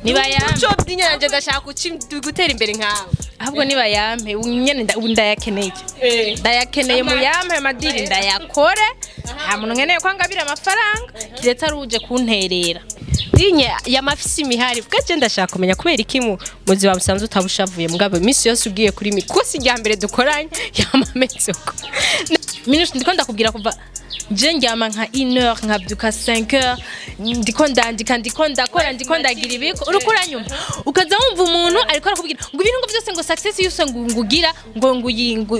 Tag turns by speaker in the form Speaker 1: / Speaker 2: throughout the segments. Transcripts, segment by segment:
Speaker 1: nibayampe
Speaker 2: cyo Digne nanje ndashaka gutera imbere nkawe
Speaker 1: ahubwo nibayampe nyene ndayakeneye ndayakeneye mu yampe amadiri ndayakore nta muntu nkeneye ko angabira amafaranga kiretse aruje kunterera
Speaker 2: Digne yamafisi imihari bwaje ndashaka kumenya kubera iki muzi wa busanzwe utabushavuye mugabo iminsi yose ugiye kuri mikosi rya mbere dukoranye yamametsoko
Speaker 1: minus ndiko ndakubwira kuva je ndyama nka 1h nkabyuka 5h ndiko ndandika ndiko ndakora ndiko ndagira ibiko urukura nyuma ukaza wumva umuntu ariko arakubwira ngo ibintu byose ngo success yose ngugira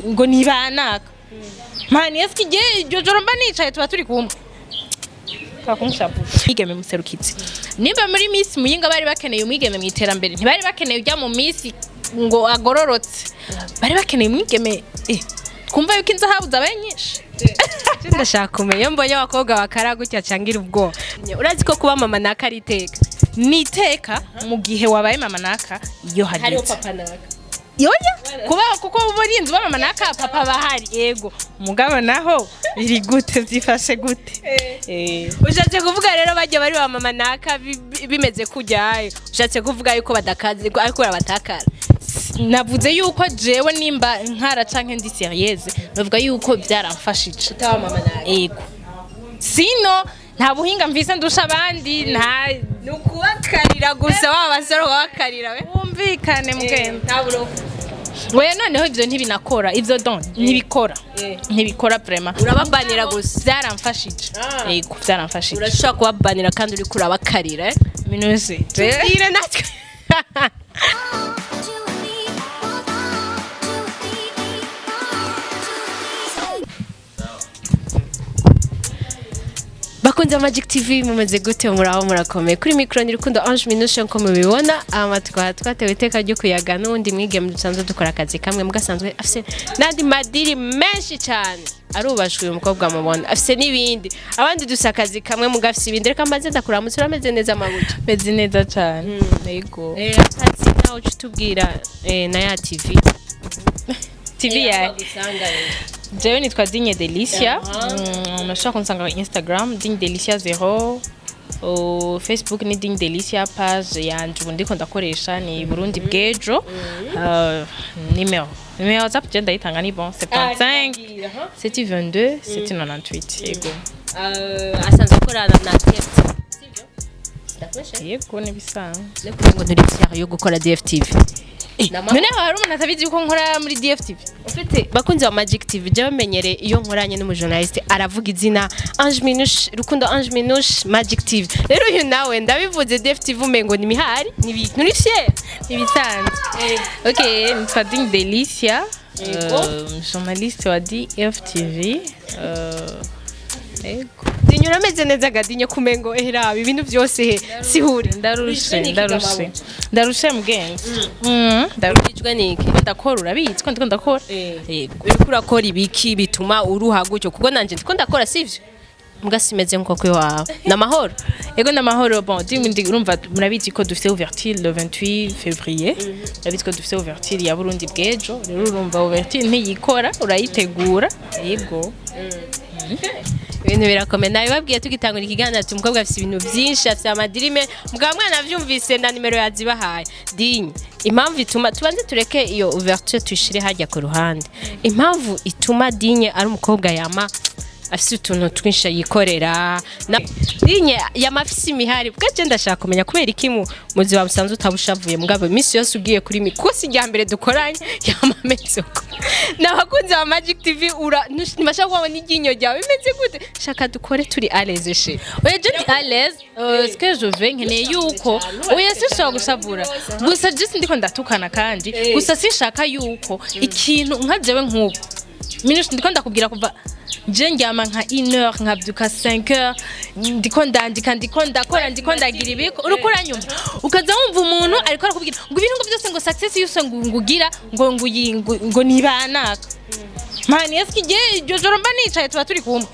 Speaker 1: ngo nibanaka mani eski je joro mba nicaye tuba turi kumwe kakunshapu igeme muserukitse nimba muri miss muyinga bari bakeneye umwigeme mu iterambere ntibari bakeneye ujya mu miss ngo agororotse bari bakeneye umwigeme kumva yuko inzahabuza abenyinshi
Speaker 2: ndashaka kumenya mbonye abakobwa bakara gutya cangira ubwo urazi ko kuba mama naka ari iteka
Speaker 1: niteka mu gihe wabaye mama naka iyo
Speaker 2: hariho
Speaker 1: hageze
Speaker 2: papa naka
Speaker 1: yoya kuba kuko uburinzi ba mama naka papa bahari yego mugabo naho biri gute byifashe gute
Speaker 2: ushatse kuvuga rero bajya bari ba mama naka bimeze kujyayo ushatse kuvuga yuko badakaze ariko batakara
Speaker 1: navuze yuko jewe nimba nkara canke ndi serieuse navuga yuko byaramfashije
Speaker 2: utaba mama naka
Speaker 1: yego sino nta buhinga mvise ndusha abandi nta
Speaker 2: nukubakarira gusa wa basore bakarira we
Speaker 1: wumvikane mugende
Speaker 2: nta burofu
Speaker 1: we noneho ivyo ntibinakora ivyo ntibikora ntibikora vraiment
Speaker 2: urababanira gusa
Speaker 1: byaramfashije yego byaramfashije
Speaker 2: urashaka kubabanira kandi uri kurabakarira
Speaker 1: minuse
Speaker 2: tire natwe bakunze Magic TV mumeze gute muraho murakomeye kuri micro ni rukundo Ange Minushe nko mubibona twatewe iteka ryo kuyaga n'undi mwigeme dusanzwe dukora akazi kamwe mugasanzwe afise nandi madiri menshi cyane arubashwe umukobwa mubona afise nibindi abandi dusakazi kamwe mugafise ibindi reka maze ndakuramutse urameze neza mabuja
Speaker 1: meze neza cyane yego
Speaker 2: akazi naho utubwira na ya TV
Speaker 1: ya jewe nitwa Digne Delicia unashaka kunsanga Instagram Digne Delicia 0 Facebook ni Digne Delicia page yanje ndiko ndakoresha ni Burundi bwejo numero WhatsApp je ndayitanga ni bon 75 722 798 yego
Speaker 2: asanzwe akorana na DFTV sivyo
Speaker 1: yego nibisanzwe
Speaker 2: ngo nturi fier yo gukora DFTV
Speaker 1: none hari umuntu atabizi uko nkora muri DFTV
Speaker 2: ufite bakunze wa Magic TV je bamenyere iyo nkoranye n'umujournaliste aravuga izina Ange Minushe rukundo Ange Minushe Magic TV rero uyu nawe ndabivuze DFTV umengo ni mihari nturi fier
Speaker 1: nibisanzwe okay nitwa Digne Delicia journaliste wa DFTV
Speaker 2: Digne urameze neza gadinye kumengo raba ibintu byose sihuri
Speaker 1: ndarushe mugenzi
Speaker 2: ndarujwe niki
Speaker 1: ndakora urabitswe ndiko ndakora
Speaker 2: uriko urakora ibiki bituma uruha gutyo kuko nanje ndiko ndakora sivyo mugasimeze nko kwe wawe namahoro
Speaker 1: ego namahoro bon ndi urumva murabizi ko dufite ouverture le 28 février murabizi ko dufite ouverture ya Burundi bwejo rero urumva ouverture ntiyikora urayitegura yego
Speaker 2: ibintu birakomeye nawe babwiye tugitangura ikiganiro ati umukobwa afite ibintu byinshi afite amadirime mugabo mwana vyumvise na nimero yazibahaye Digne impamvu ituma tubanze tureke iyo ouverture tuyishire hajya ku ruhande impamvu ituma Digne ari umukobwa yama afite utuntu twinshi yikorera Digne yamafisi imihari bwaje ndashaka kumenya kubera iki muzi wa busanzwe utabushavuye mugabo iminsi yose ugiye kuri mikosi rya mbere dukoranye yamametsoko nabakunze wa Magic TV ntibashaka kubona iryinyo ryawe bimeze gute shaka dukore turi à l'aise chez
Speaker 1: oya je dis à l'aise ce que je veux nkeneye yuko oya sishaka gushavura gusa just ndiko ndatukana kandi gusa sishaka yuko ikintu nka jewe nk'ubu minus ndiko ndakubwira kuva je ndyama nka 1h nkabyuka 5h ndiko ndandika ndiko ndakora ndiko ndagira ibiko urukura nyuma ukaza wumva umuntu ariko arakubwira ngo ibintu byose ngo success yose ngugira ngo nibanaka mani eski je joro mba nicaye tuba turi kumwe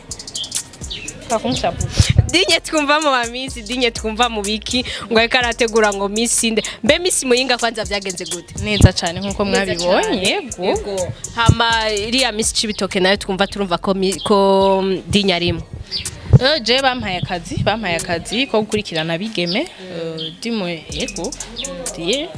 Speaker 1: kakunshapu
Speaker 2: Digne twumva mu bamisi Digne twumva mu biki ngo ariko arategura ngo misinde mbe misi muyinga kwanza byagenze gute
Speaker 1: neza cyane nkuko mwabibonye yego
Speaker 2: hama iriya misi cibitoke nayo twumva turumva ko Digne arimo
Speaker 1: je bampaye akazi ko gukurikirana bigeme Digne yego diye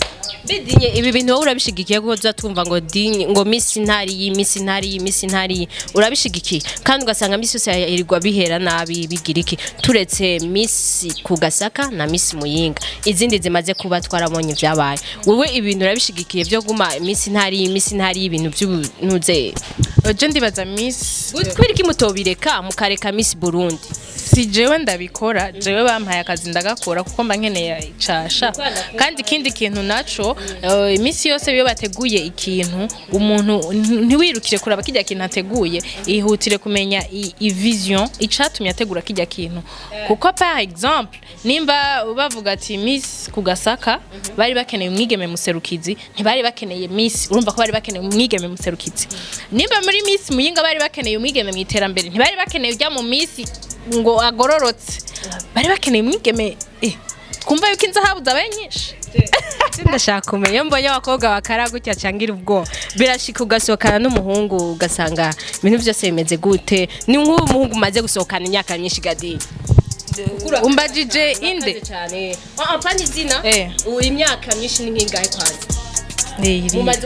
Speaker 2: Digne ibi bintu wowe urabishigikiye ko uzatumva ngo Digne ngo Miss ntari urabishigikiye kandi ugasanga Miss yose yirirwa bihera nabi bigiriki turetse Miss Kugasaka na Miss Muyinga izindi zimaze kuba twarabonye vyabaye wowe ibintu urabishigikiye byo guma Miss ntari ibintu by'unuze
Speaker 1: je ndibaza Miss
Speaker 2: kwiriki mutobireka mukareka Miss Burundi
Speaker 1: si jewe ndabikora jewe bampaye akazi ndagakora kuko mba nkeneye icasha kandi ikindi kintu naco imisi yose biyo bateguye ikintu umuntu ntiwirukire kuraba kijya kintu ateguye ihutire kumenya vision icatumye ategura kijya kintu kuko par exemple nimba bavuga ati Miss Kugasaka bari bakeneye umwigeme muserukizi ntibari bakeneye Miss urumva ko bari bakeneye umwigeme muserukizi nimba muri Miss Muyinga bari bakeneye umwigeme mwiterambere ntibari bakeneye ujya mu Miss ngo agororotse bari bakeneye umwigeme twumva yuko inzahabu zabaye nyinshi
Speaker 2: ndashaka kumenya mbonye abakobwa bakara gutya cangira ubwo birashika ugasohokana n'umuhungu ugasanga ibintu byose bimeze gute ni nk'uwo muhungu maze gusohokana imyaka myinshi gadi
Speaker 1: umbajije inde
Speaker 2: cyane apana izina imyaka myinshi ni nkingahe kwazi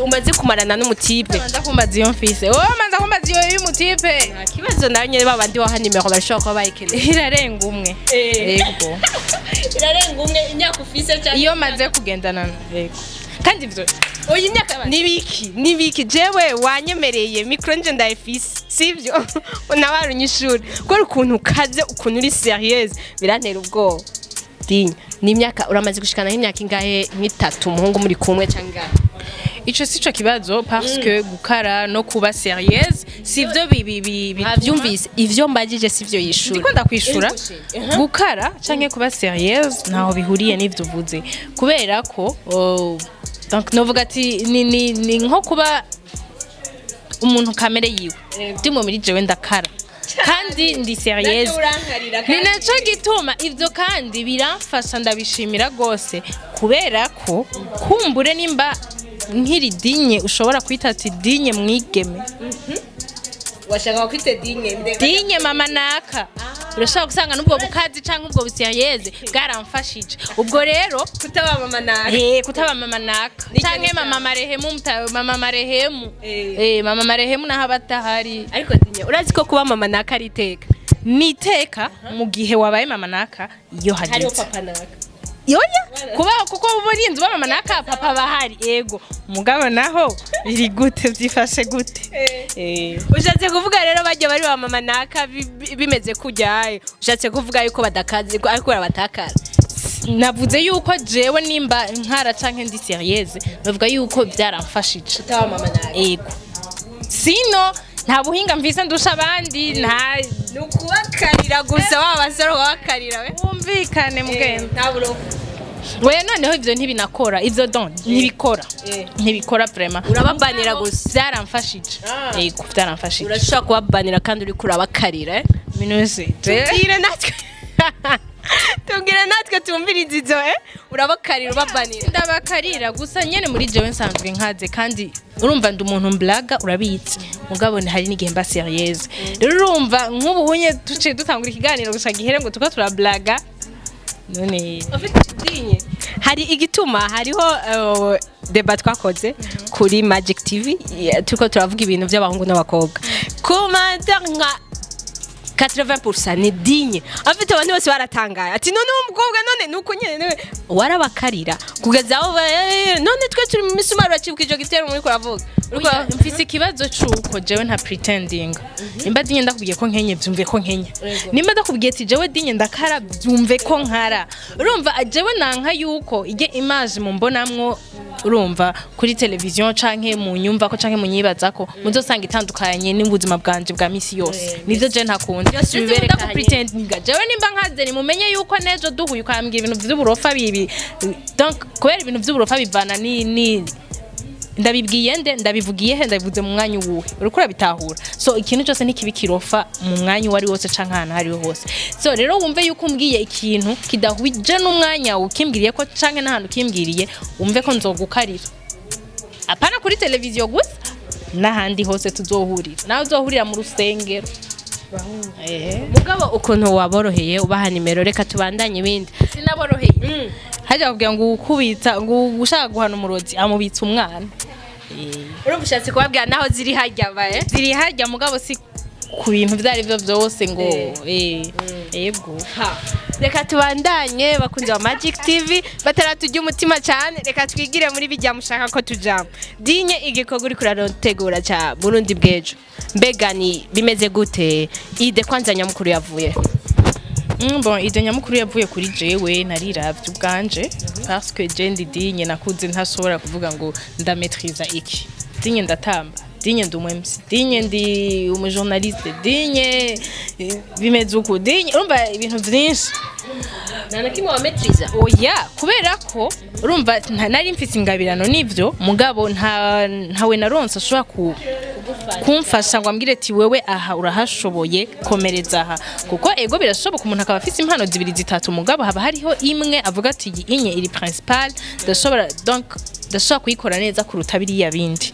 Speaker 2: umaze kumarana n'umutipe
Speaker 1: ndakumbaza iyo mfise manza kumbaza iyo y'umutipe
Speaker 2: kibazo nayo nyene babandi waha nimero bashobora kuba bayikeneye
Speaker 1: irarenga umwe yego
Speaker 2: irarenga umwe imyaka ufise cyane
Speaker 1: iyo maze kugendana yego kandi ivyo
Speaker 2: oyi imyaka nibiki jewe wanyemereye micro nje ndayifise sivyo nabarunyishuri ko ukuntu kaze ukuntu uri serieuse birantera ubwo Digne ni imyaka uramaze gushikana imyaka ingahe nk'itatu umuhungu muri kumwe cyangwa
Speaker 1: ico sico kibazo parce que gukara no kuba sérieuse sivyo
Speaker 2: byumvise ivyo mbagije sivyo yishura
Speaker 1: ndiko ndakwishura gukara canke kuba sérieuse ntaho bihuriye n'ivyo uvuze kubera ko donc novuga ati ni nko kuba umuntu kamere yiwe ndimo muri jewe ndakara kandi ndi sérieuse ni naco gituma ivyo kandi biramfasha ndabishimira gose kubera ko kumbure nimba nkiri Digne ushobora kwita ati Digne mwigeme
Speaker 2: washaka kwita
Speaker 1: Digne mama naka urashaka gusanga nubwo bukazi canke ubwo busiyeze bwaramfashije ubwo rero
Speaker 2: kutaba mama naka
Speaker 1: kutaba mama naka canke mama marehemu mama marehemu naho abatahari
Speaker 2: ariko Digne urazi ko kuba mama naka ari iteka
Speaker 1: niteka mu gihe wabaye mama naka iyo hageze
Speaker 2: hariho papa naka
Speaker 1: yoya kuba kuko burinzi ba mama naka papa bahari ego mugabo naho biri gute byifashe gute
Speaker 2: ushatse kuvuga rero bajye bari ba mama naka bimeze kujyaye ushatse kuvuga yuko badakaze ariko barabatakara
Speaker 1: navuze yuko jewe nimba nkara canke ndi sérieuse bavuga yuko byaramfashije
Speaker 2: utaba mama naka
Speaker 1: ego sino nta buhinga mvise ndusha abandi nta
Speaker 2: nukubakarira gusa wabasore wabakarira we
Speaker 1: umvikane mugenda
Speaker 2: nta burofu
Speaker 1: we noneho ivyo ntibinakora ivyo ntibikora vraiment
Speaker 2: urababanira gusa
Speaker 1: byaramfashije yego byaramfashije
Speaker 2: urashaka kubabanira kandi uri kurabakarira
Speaker 1: minuse
Speaker 2: tire natwe tubwire natwe tumviriza izo urabakarira ubabanira
Speaker 1: ndabakarira gusa nyene muri jewe nsanzwe nkaze kandi urumva ndi umuntu mblaga urabitse mugabo hari n'igihe mba sérieuse rero urumva nk'ubuhunye tuciye dutangura ikiganiro gusa gihere ngo tuko turablaga none
Speaker 2: Digne hari igituma hariho debat twakoze kuri Magic TV tuko turavuga ibintu by'abahungu n'abakobwa commentaire nka 80% ni Digne afite abantu bose baratangaye ati none umukobwa none nuko nyene warabakarira kugeza aho none twe turi mu misumaro acibukije gitero muri kuravuga
Speaker 1: mfise ikibazo cuko jewe nta pretending nimba Digne ndakubwiye ko nkenye byumve ko nkenya nimba ndakubwiye ati jewe Digne ndakara byumve ko nkara urumva jewe nanka yuko ige image mu mbonamwo urumva kuri televiziyo canke mu nyumva ko canke mu nyibaza ko muzosanga itandukanye n'ubuzima bwanje bwa misi yose nivyo je ntakunda byose bibereka ko pretendinga jewe nimba nkaze ni mumenye yuko nejo duhuye ukambira ibintu by'uburofa bibi donc kubera ibintu by'uburofa bivana ni ndabibwiye ndabivugiye ndabivuze mu mwanya uwuhe uriko urabitahura so ikintu cyose ntikibi kirofa mu mwanya wari wose canke ahantu hariho hose so rero wumve yuko umbwiye ikintu kidahwije n'umwanya ukimbwiriye ko canke n'ahantu kimbwiriye wumve ko nzogukarira apana kuri televiziyo gusa n'ahandi hose tuzohurira nawe uzohurira mu rusengero
Speaker 2: mugabo ukuntu waboroheye ubaha nimero reka tubandanye ibindi
Speaker 1: sinaboroheye hajya kugira ngo ukubitsa ngo ushaka guhana umurozi amubitsa umwana
Speaker 2: urumva ushatse kubabwira naho ziri hajya bae
Speaker 1: ziri hajya mugabo si ku bintu byari byo byose ngo yego
Speaker 2: reka tubandanye bakunze wa Magic TV bataratujya umutima cyane reka twigire muri bijya mushaka ko tujamo Digne igikorwa uri kurategura cha Burundi bwejo mbega ni bimeze gute ide kwanza nyamukuru yavuye
Speaker 1: bon ide nyamukuru yavuye kuri jewe nariravye ubwanje parce que je ndi Digne nakuze ntashobora kuvuga ngo ndamaîtriza iki Digne ndatamba Digne ndi umwemsi Digne ndi umujournaliste Digne bimeze uko Digne urumva ibintu byinshi
Speaker 2: nana kimwe wa maîtriza
Speaker 1: oya kubera ko urumva nari mfise ingabirano nivyo mugabo ntawe naronse ashobora kumfasha ngo ambwire ati wewe aha urahashoboye komereza aha kuko ego birashoboka umuntu akaba afise impano zibiri zitatu mugabo haba hariho imwe avuga ati inye iri principal ndashobora kuyikora neza kuruta biriya bindi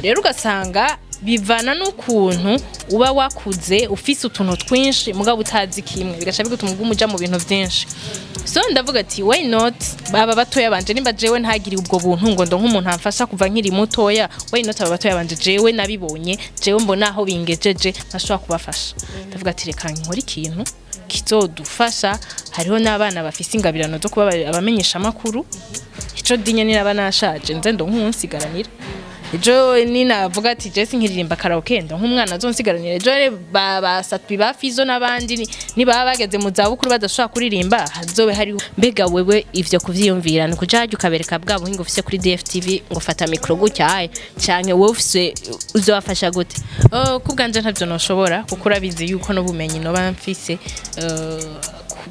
Speaker 1: rero ugasanga bivana n'ukuntu uba wakuze ufise utuntu twinshi mugabo utazi kimwe bigasha bigutuma umuja mu bintu byinshi so ndavuga ati why not baba batoya banje nimba jewe ntagiri ubwo buntu ngo ndo nk'umuntu amfasha kuva nkiri mutoya why not baba batoya banje jewe nabibonye jewe mbona aho bingejeje ntashobora kubafasha ndavuga ati reka nkora ikintu kizodufasha hariho n'abana bafise ingabirano zo kuba abamenyesha makuru ico Digne niraba nashaje nze ndo nkunsigaranira ejo ninavuga ati Jesse nkiririmba karaoke ndo nk'umwana azonsigaranira ejo basatwi bafizo nabandi nibaba bageze mu zabukuru badashobora kuririmba hazobe hari
Speaker 2: mbega wewe ivyo kuvyiyumvira ni kujaje ukabereka bwa buhinga ufise kuri DFTV ngo fata micro gutyaye canke wowe ufise uzobafasha gute
Speaker 1: kubganje ntavyo noshobora kuko urabizi yuko no bumenyi no bamfise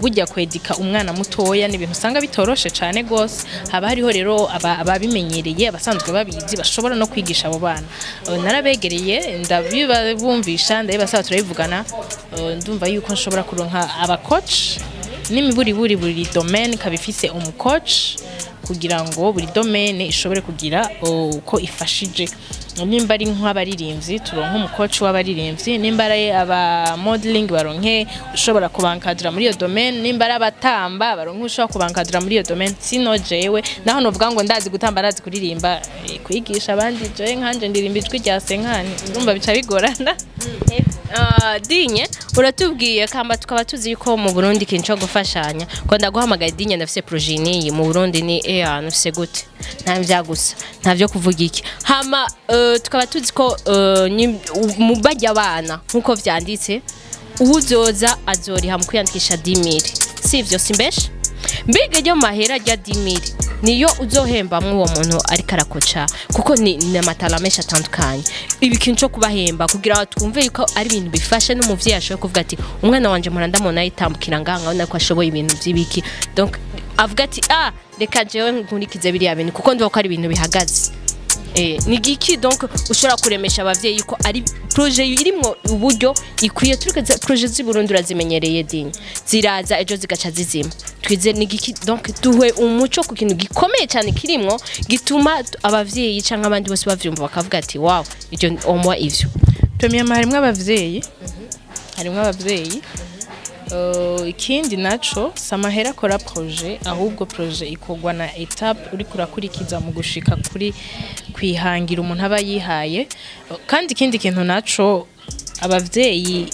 Speaker 1: burya kwedika umwana mutoya ni ibintu usanga bitoroshe cyane gose haba hariho rero ababimenyereye abasanzwe babizi bashobora no kwigisha abo bana narabegereye ndabibumvisha ndabasaba turabivugana ndumva yuko nshobora kuronka aba coach buri domaine kabifise coach kugira ngo buri domaine ishobore kugira uko ifashije nimba ari nk'abaririmbyi turonka umukoci w'abaririmbyi nimba ari aba modeling baronke ushobora kubankadira muri iyo domaine nimba ari abatamba baronke ushobora kubankadira muri iyo domaine sino jewe naho novuga ngo ndazi gutamba ndazi kuririmba kwigisha abandi jewe nkanje ndirimba ijwi rya senkani urumva bica bigorana
Speaker 2: Digne uratubwiye kamba tukaba tuzi yuko mu Burundi kincho gufashanya ko ndaguhamagaye Digne ndafise projet ni mu Burundi ni nufise gute nta vyagusa nta vyo kuvuga iki hama tukaba tuzi ko mu bajya abana nkuko vyanditse uzoza azoriha mu kwiyandikisha 10,000 sivyo simbeshe mbega ryo mahera rya 10,000 niyo uzohembamwe uwo muntu ari karakoca kuko ni amatala menshi atandukanye ibi kincho kubahemba kugira twumve yuko ari ibintu bifashe n'umuvyeyi ashoboye kuvuga ati umwana wanje murandamona yitambukira nganga ubona ko ashoboye ibintu by'ibiki donc avuga ati reka jewe nkurikize biriya bintu kuko ndiko ari ibintu bihagaze ni giki donc ushobora kuremesha abavyeyi yuko ari projet irimo uburyo ikwiye turikaza projet z'Uburundi urazimenyereye Digne ziraza ejo zigaca zizima twize ni giki donc duhe umuco ku kintu gikomeye cyane kirimo gituma abavyeyi canke abandi bose bavyumva bakavuga ati wow ivyo omwa ivyo
Speaker 1: premier harimo abavyeyi ikindi naco samahera akora projet ahubwo projet ikogwa na etape uri kurakurikiza mu gushika kuri kwihangira umuntu aba yihaye kandi ikindi kintu naco abavyeyi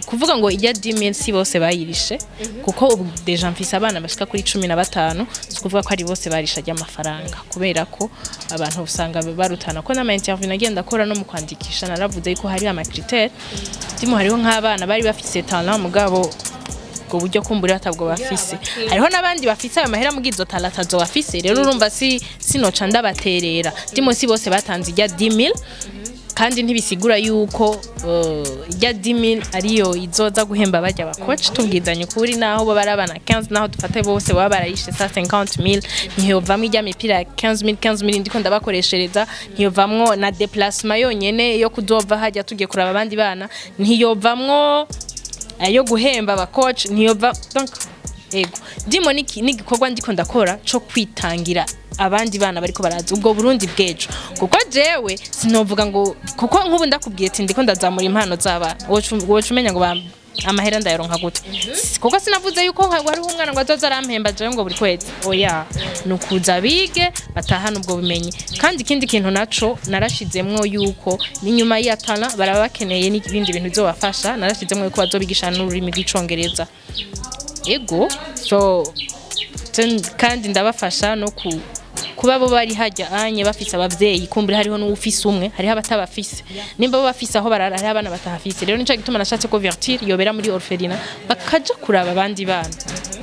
Speaker 1: kuvuga ngo ijya 10,000 si bose bayirishe kuko ubu deja mfise abana bashika kuri 15 kuvuga ko ari bose barisha ry'amafaranga kubera ko abantu usanga barutana ko nama interview nagenda akora no mu kwandikisha naravuze yuko hari ama critères ndimo hariho nk'abana bari bafise talent mugabo ubwo buryo kumbura atabwo bafise hariho nabandi bafise amahera mugizo talata zo bafise rero urumva sinoca ndabaterera ndimo si bose batanze ijya 10,000 kandi ntibisigura yuko ijya 10,000 ariyo izoza guhemba bajya abakoci tubwizanye kuri naho bo barabana 15 naho dufate bose baba barayishe 50,000 ntiyovamwe ijya mipira 15,000 ndiko ndabakoreshereza ntiyovamwo na déplacement yonyene yo kudova hajya tugiye kuraba abandi bana ntiyovamwo ayo guhemba abakoci ntiyova donc ego ndimo n'igikorwa ndiko ndakora co kwitangira abandi bana bariko baraza ubwo Burundi bwejo kuko jewe sinovuga ngo kuko nk'ubu ndakubwiye ati ndiko ndazamura impano z'abana wocu umenya ngo amahera ndayaronka gute kuko sinavuze yuko hariho umwana ngo azoza arampemba jewe ngo buri kwezi oya nukuza bige batahana ubwo bumenyi kandi ikindi kintu naco narashizemwo yuko n'inyuma y'atana baraba bakeneye n'ibindi bintu bizobafasha narashizemwo yuko bazobigisha n'ururimi rw'icongereza ego so kandi ndabafasha no kuba bo bari hajya anye bafise abavyeyi kumbira hariho n'ufise umwe hariho abatabafise nimba bo bafise aho barara hariho abana batahafise rero nico gituma nashatse ko vertir yobera muri orphelinat bakaja kuraba abandi bana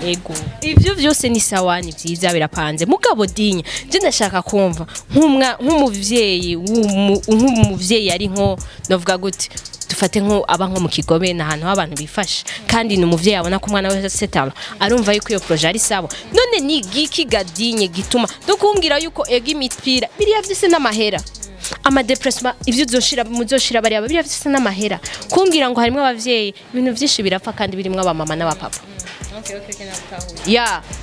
Speaker 1: ego
Speaker 2: ivyo vyose ni sawani vyiza birapanze mugabo Digne je ndashaka kumva nk'umuvyeyi ari nko novuga gute dufate nko aba nko mu Kigobe n'ahantu abantu bifashe kandi n'umuvyeyi abona ko umwana we setala arumva yuko iyo projet ari sabo none ni giki Digne gituma dokumbwira yuko ega imipira biriya vyose n'amahera ama depressment ivyo muzoshira bariya biriya vyose n'amahera kumbwira ngo harimo abavyeyi ibintu vyinshi birapfa kandi birimo abamama n'abapapa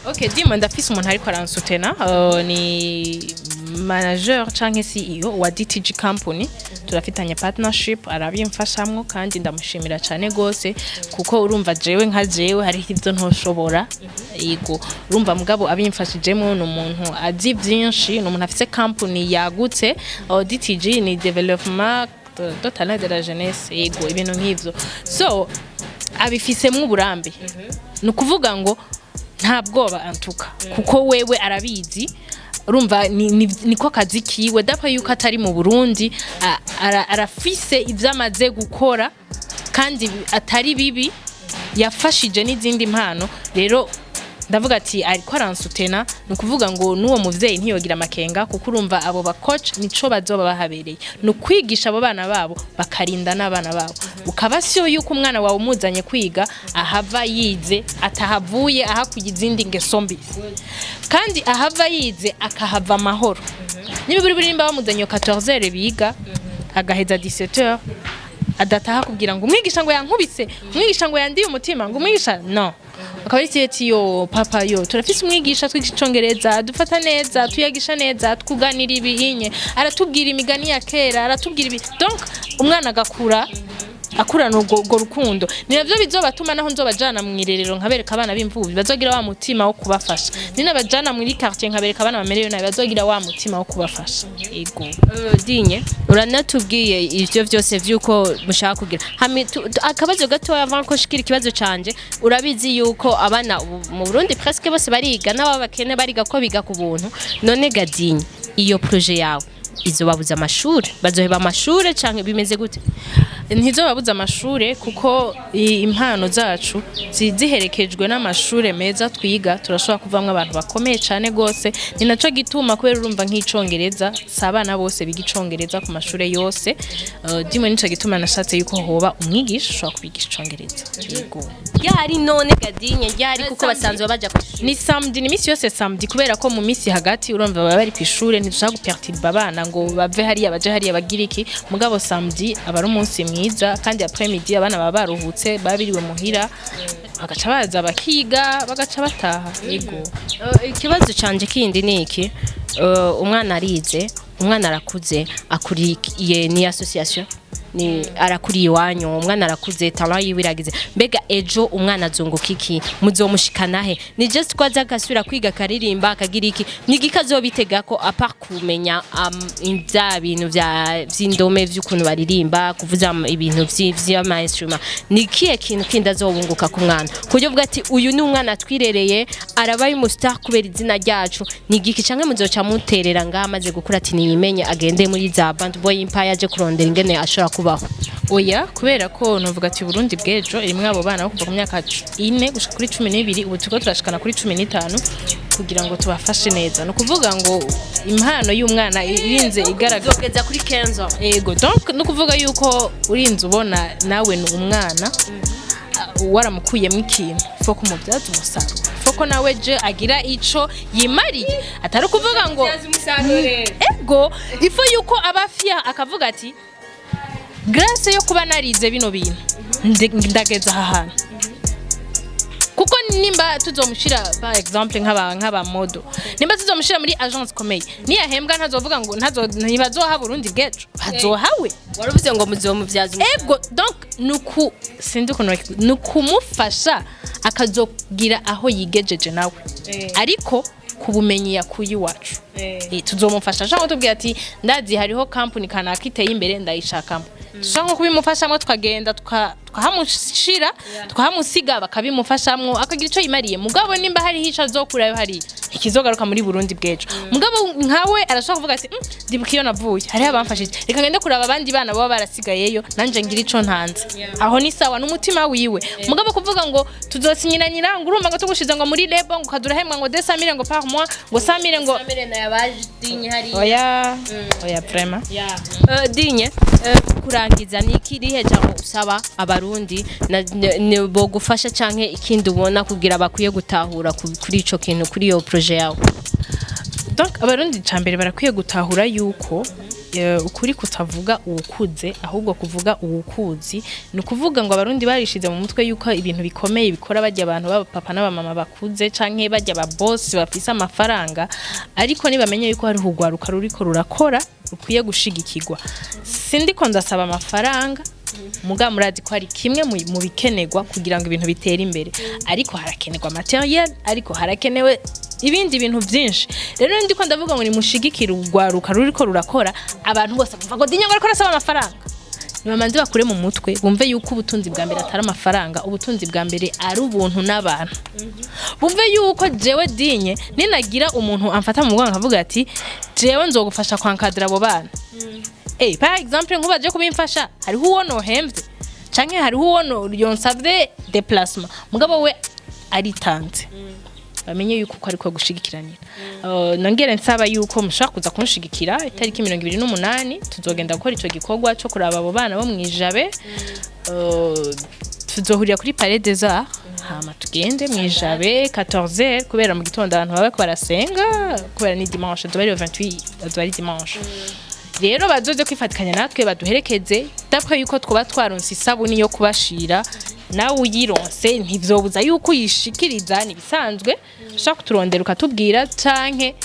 Speaker 1: okay Digne ndafise umuntu ariko aransutena ni manager canke CEO wa DTG company turafitanye partnership arabimfashamwo kandi ndamushimira cyane gose kuko urumva jewe nka jewe hari ivyo ntoshobora yego urumva mugabo abimfashijemo n'umuntu azi byinshi n'umuntu afise company yagutse DTG ni development de talent de la jeunesse yego ibintu nk'ivyo so abifisemo uburambe nukuvuga ngo nta bwoba antuka kuko wewe arabizi urumva niko kazi kiwe dapa yuko atari mu Burundi arafise ivyamaze gukora kandi atari bibi yafashije n'izindi mpano rero ndavuga ati ariko aransutena nukuvuga ngo nuwo muvyeyi ntiyogira amakenga kuko urumva abo ba coach nico bazoba bahabereye no kwigisha abo bana babo bakarinda n'abana babo ukabasiyo yuko umwana wawe umuzanye kwiga ahava yize atahavuye ahakuye izindi ngeso mbi kandi ahava yize akahava amahoro niba buri nimba bamuzanye 14h biga agaheza 17h adataha kugira ngo umwigisha ngo yankubise umwigisha ngo yandiye umutima ngo umwigisha no akabari ati yo papa yo turafise umwigisha twigicongereza dufata neza tuyagisha neza twuganira ibihinye aratubwira imigani ya kera aratubwira ibi donc umwana agakura akurana urwo rukundo ni navyo bizobatuma naho nzobajana mu irerero nkabereka abana b'imvubi bazogira wa mutima wo kubafasha ni nabajana muri quartier nkabereka abana bamereyo nayo bazogira wa mutima wo kubafasha ego
Speaker 2: Digne uranatubwiye ivyo vyose vyuko mushaka kugira akabazo gato avant ko shikira ikibazo canje urabizi yuko abana mu Burundi presque bose bariga n'abakene bariga ko biga ku buntu none Digne iyo projet yawe izobabuza amashuri bazoheba amashuri canke bimeze gute ntizobabuza amashure kuko impano zacu ziherekejwe n'amashure meza twiga turashobora kuvamwe abantu bakomeye cyane gose ni naco gituma kubera urumva nk'icongereza sabana bose biga icongereza ku mashure yose Digne nico gituma nashatse yuko hoba umwigisha ushobora kubigisha icongereza yego yari none Digne yari kuko basanzwe baja
Speaker 1: ni samedi ni misi yose samedi kubera ko mu misi hagati urumva baba bari kw'ishure ntidushaka guperturba abana ngo bave hariya baje hariya bagiriki mugabo samedi abari umunsi mwiza kandi après midi abana baba baruhutse babiriwe muhira bagaca baza bakiga bagaca bataha yego
Speaker 2: ikibazo canje kindi niki umwana arize umwana arakuze akuriye ni association ni arakuriye wanyu umwana arakuze talent yiwe iragize mbega ejo umwana azunguka iki muzomushikana he ni just kwaza agasubira kwiga karirimba akagira iki nigikazobitega ko apart kumenya inza bintu vy'indome vy'ukuntu baririmba kuvuza ibintu vy'ama instrument nikiye kintu kindi azobunguka ku mwana kujyo vuga ati uyu ni umwana twirereye arabaye umustar kubera izina ryacu nigiki canke muzoca muterera ngamaze gukura ati nimenye agende muri za band boy empire aje kurondera ingene ashora kubaho
Speaker 1: oya kubera ko novuga ati Burundi bwejo irimwe abo bana kuva ku myaka 4 gushika kuri 12 ubu tuko turashikana kuri 15 kugira ngo tubafashe neza no kuvuga ngo impano y'umwana irinze igaragaza
Speaker 2: kuri 15
Speaker 1: yego donc no kuvuga yuko urinze ubona nawe ni umwana waramukuyemo ikintu fo kumubyaza umusaruro foko nawe je agira ico yimariye atari kuvuga ngo ego ifo yuko abafia akavuga ati grace yo kuba narize bino bintu ndageza aha hantu kuko nimba tuzomushira par exemple nk'aba modo nimba tuzomushira muri agence komeye niyahembwa ntazovuga ngo ntibazoha Burundi bwejo bazohawe
Speaker 2: waravuze ngo muzomuvyaza
Speaker 1: ego donc nukumufasha akazogira aho yigejeje nawe ariko kubumenyi yakuyi wacu tuzomufasha cyangwa tubwira ati ndazi hariho company kanaka iteye imbere ndayishakamo dushaka kubimufashamo tukagenda tukahamushira tukahamusiga bakabimufashamo akagira ico yimariye mugabo nimba hari hica azokurayo hari ikizogaruka muri Burundi bwejo mugabo nkawe arashaka kuvuga ati ndibukiyo navuye hari abamfashije reka ngende kuraba abandi bana baba barasigayeyo nanje ngira ico ntanze aho ni sawa n'umutima wiwe mugabo kuvuga ngo tuzosinyiranyira ngo urumva ngo tugushize ngo muri lebo ngo kadurahemwa ngo 200 ngo par mois ngo 100 ngo
Speaker 2: 100 na yabaje Digne hari
Speaker 1: oya vraiment
Speaker 2: Digne kurangiza ni kirihe cyangwa usaba abarundi bo gufasha canke ikindi ubona kugira bakwiye gutahura kuri ico kintu kuri yo projet yawe
Speaker 1: donc abarundi cambere barakwiye gutahura yuko ukuri kutavuga uwukuze ahubwo kuvuga uwukuzi ni ukuvuga ngo abarundi barishize mu mutwe yuko ibintu bikomeye bikora bajya abantu baba papa n'abamama bakuze canke bajya aba boss bafise amafaranga ariko nibamenye yuko hari hugwaruka ruriko rurakora rukwiye gushigikirwa sindiko ndasaba amafaranga muga murazi ko ari kimwe mu bikenerwa kugira ngo ibintu bitere imbere ariko harakenerwa materiel ariko harakenewe ibindi bintu byinshi rero ndiko ndavuga ngo ni mushigikira urwaruka ruriko rurakora abantu bose bumva ngo Digne ngo ariko arasaba amafaranga nibamanze bakure mu mutwe bumve yuko ubutunzi bwa mbere atari amafaranga ubutunzi bwa mbere ari ubuntu n'abantu bumve yuko jewe Digne ninagira umuntu amfata mu mugongo akavuga ati jewe nzogufasha kwankadira abo bana par exemple nkubaje kubimfasha hariho uwo nohemvye canke hariho uwo yonsavye déplacement mugabo we aritanze bamenye yuko ko ariko gushigikiranira nongere nsaba yuko mushaka kuza kunshigikira itariki 28 tuzogenda gukora ico gikorwa cyo kuraba abo bana bo mwijabe tuzohurira kuri Palais des Arts hama tugende mwijabe 14h kubera mu gitondo abantu baba barasenga kubera ni dimanche dubari 28 dubari dimanche rero bazoze kwifatikanya natwe baduherekeze dapre yuko twoba twaronse isabuni yo kubashira nawe uyironse ntivyobuza yuko yishikiriza nibisanzwe ushaka kuturondera ukatubwira canke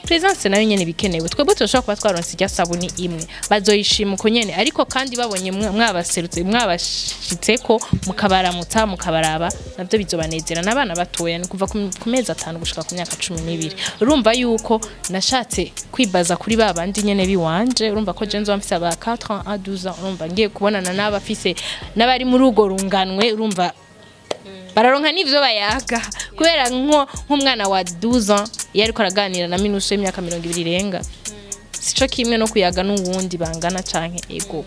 Speaker 1: presence nayo nyene bikenewe twebwe turashaka kuba twaronse ijya sabuni imwe bazoyishima uko nyene ariko kandi babonye mwabaserutse mwabashitseko mukabaramutsa mukabaraba navyo bizobanezera nabana batoya ni kuva ku mezi 5 gushika ku myaka 12 urumva yuko nashatse kwibaza kuri babandi nyene biwanje urumva ko je nzo mfise aba 4 ans à 12 ans urumva ngiye kubonana n'abafise n'abari muri ugo runganwe urumva bararonka nivyo bayaga kubera nk'umwana wa 12 ans yariko araganira na minushe y'imyaka 20 irenga sico kimwe no kuyaga n'uwundi bangana canke ego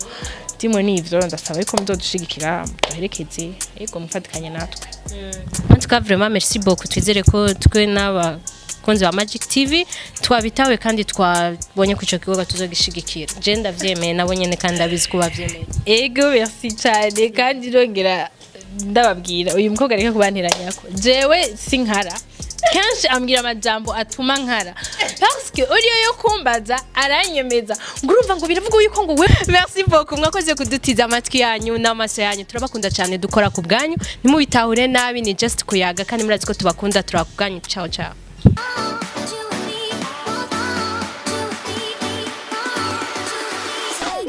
Speaker 1: Digne nivyo ndasaba ko muzodushigikira muherekeze ego mufatikanye natwe
Speaker 2: en tout cas vraiment merci beaucoup twizere ko twe n'aba konzi wa Magic TV twabitawe kandi twabonye ku ico kigoga tuzogishigikira je ndavyemeye nabo nyene kandi abizi ko bavyemeye
Speaker 1: ego merci cyane kandi rongera ndababwira uyu mukobwa ariko kubanteranya ko jewe sinkara kenshi ambwira amajambo atuma nkara parce que uriyo yo kumbaza aranyemeza ngurumva ngo biravuga yuko ngo we
Speaker 2: merci beaucoup mwakoze kudutiza amatwi yanyu n'amaso yanyu turabakunda cyane dukora ku bwanyu nimubitahure nabi ni just kuyaga kandi murazi ko tubakunda turakuganya ciao ciao